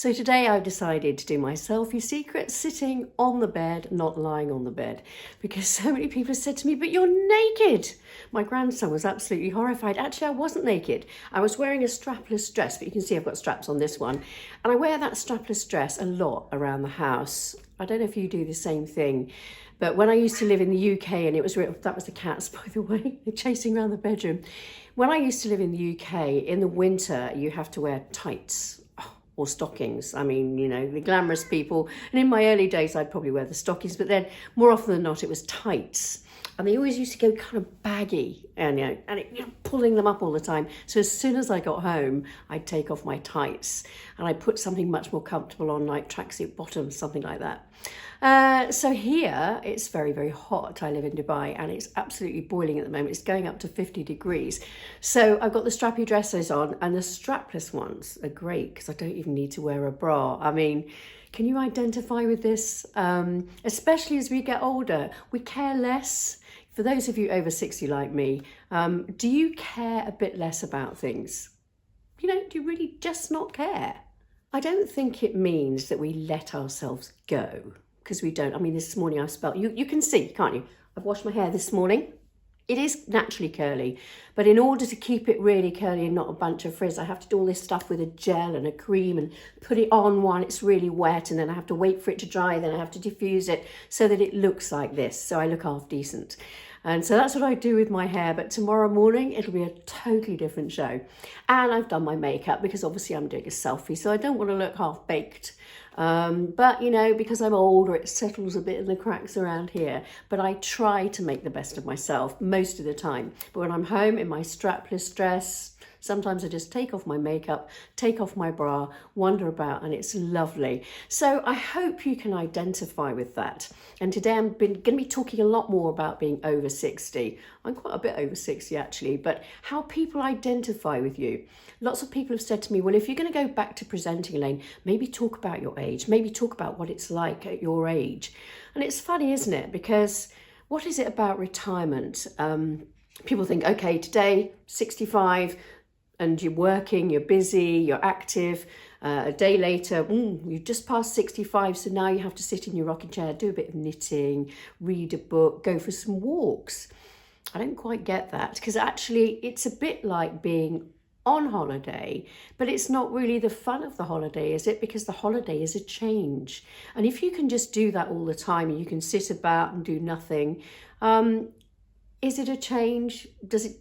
So today I've decided to do my selfie secret sitting on the bed, not lying on the bed, because so many people have said to me, but you're naked. My grandson was absolutely horrified. Actually, I wasn't naked. I was wearing a strapless dress, but you can see I've got straps on this one. And I wear that strapless dress a lot around the house. I don't know if you do the same thing, but when I used to live in the UK, and that was the cats, by the way, they're chasing around the bedroom. When I used to live in the UK, in the winter, you have to wear tights or stockings. I mean, you know, the glamorous people. And in my early days, I'd probably wear the stockings, but then more often than not, it was tights. And they always used to go kind of baggy and pulling them up all the time. So as soon as I got home, I'd take off my tights and I'd put something much more comfortable on, like tracksuit bottoms, something like that. So here it's very, very hot. I live in Dubai and it's absolutely boiling at the moment. It's going up to 50 degrees. So I've got the strappy dresses on, and the strapless ones are great because I don't even need to wear a bra. I mean, can you identify with this? Especially as we get older, we care less. For those of you over 60 like me, do you care a bit less about things? You know, do you really just not care? I don't think it means that we let ourselves go, because we don't. I mean, this morning you can see, can't you? I've washed my hair this morning. It is naturally curly, but in order to keep it really curly and not a bunch of frizz, I have to do all this stuff with a gel and a cream and put it on while it's really wet, and then I have to wait for it to dry, then I have to diffuse it so that it looks like this, so I look half decent. And so that's what I do with my hair, but tomorrow morning it'll be a totally different show. And I've done my makeup because obviously I'm doing a selfie, so I don't want to look half baked. But you know, because I'm older, it settles a bit in the cracks around here, but I try to make the best of myself most of the time. But when I'm home in my strapless dress, sometimes I just take off my makeup, take off my bra, wander about, and it's lovely. So I hope you can identify with that. And today I'm going to be talking a lot more about being over 60. I'm quite a bit over 60 actually, but how people identify with you. Lots of people have said to me, well, if you're going to go back to presenting, Elaine, maybe talk about your age, maybe talk about what it's like at your age. And it's funny, isn't it? Because what is it about retirement? People think, okay, today, 65, and you're working, you're busy, you're active. A day later, you've just passed 65, so now you have to sit in your rocking chair, do a bit of knitting, read a book, go for some walks. I don't quite get that, because actually it's a bit like being on holiday, but it's not really the fun of the holiday, is it? Because the holiday is a change. And if you can just do that all the time and you can sit about and do nothing, is it a change? Does it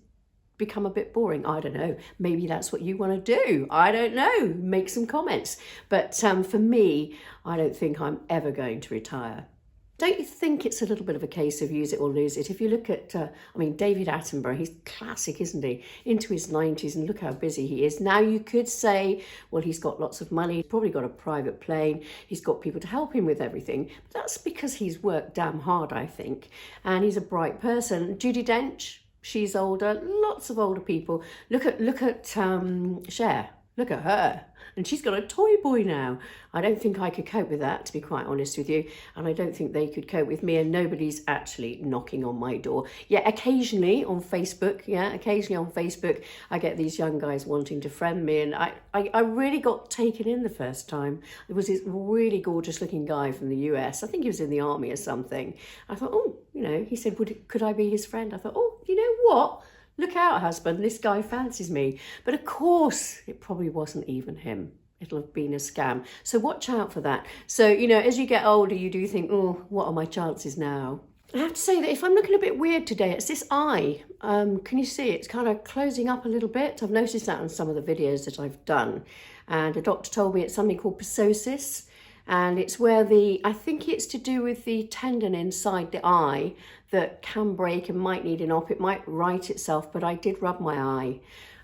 become a bit boring? I don't know. Maybe that's what you want to do. I don't know. Make some comments. But for me, I don't think I'm ever going to retire. Don't you think it's a little bit of a case of use it or lose it? If you look at, David Attenborough, he's classic, isn't he? Into his 90s, and look how busy he is. Now you could say, well, he's got lots of money, he's probably got a private plane, he's got people to help him with everything. But that's because he's worked damn hard, I think. And he's a bright person. Judy Dench, she's older, lots of older people. Look at Cher, look at her. And she's got a toy boy now. I don't think I could cope with that, to be quite honest with you. And I don't think they could cope with me, and nobody's actually knocking on my door. Yeah, occasionally on Facebook, I get these young guys wanting to friend me. And I really got taken in the first time. There was this really gorgeous looking guy from the US. I think he was in the army or something. I thought, he said, could I be his friend? I thought, you know what? Look out, husband, this guy fancies me. But of course, it probably wasn't even him. It'll have been a scam. So watch out for that. So, as you get older, you do think, what are my chances now? I have to say that if I'm looking a bit weird today, it's this eye. Can you see? It's kind of closing up a little bit. I've noticed that on some of the videos that I've done. And a doctor told me it's something called psoas. And it's where I think it's to do with the tendon inside the eye that can break and might need an op. It might right itself, but I did rub my eye.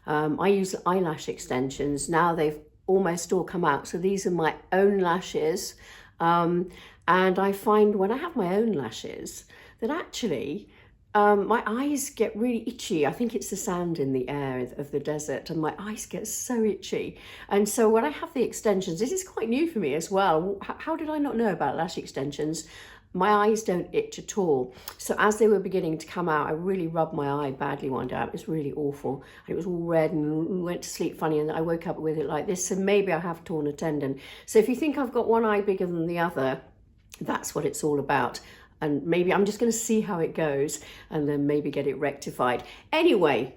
I use eyelash extensions. Now they've almost all come out. So these are my own lashes. And I find when I have my own lashes that actually my eyes get really itchy. I think it's the sand in the air of the desert, and my eyes get so itchy. And so when I have the extensions, this is quite new for me as well. How did I not know about lash extensions? my eyes don't itch at all. So as they were beginning to come out, I really rubbed my eye badly one day. It was really awful. And it was all red and went to sleep funny, and I woke up with it like this. So maybe I have torn a tendon. So if you think I've got one eye bigger than the other, that's what it's all about. And maybe I'm just going to see how it goes and then maybe get it rectified. Anyway,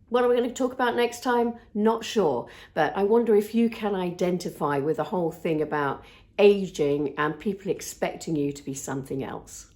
what are we going to talk about next time? Not sure. But I wonder if you can identify with the whole thing about aging and people expecting you to be something else.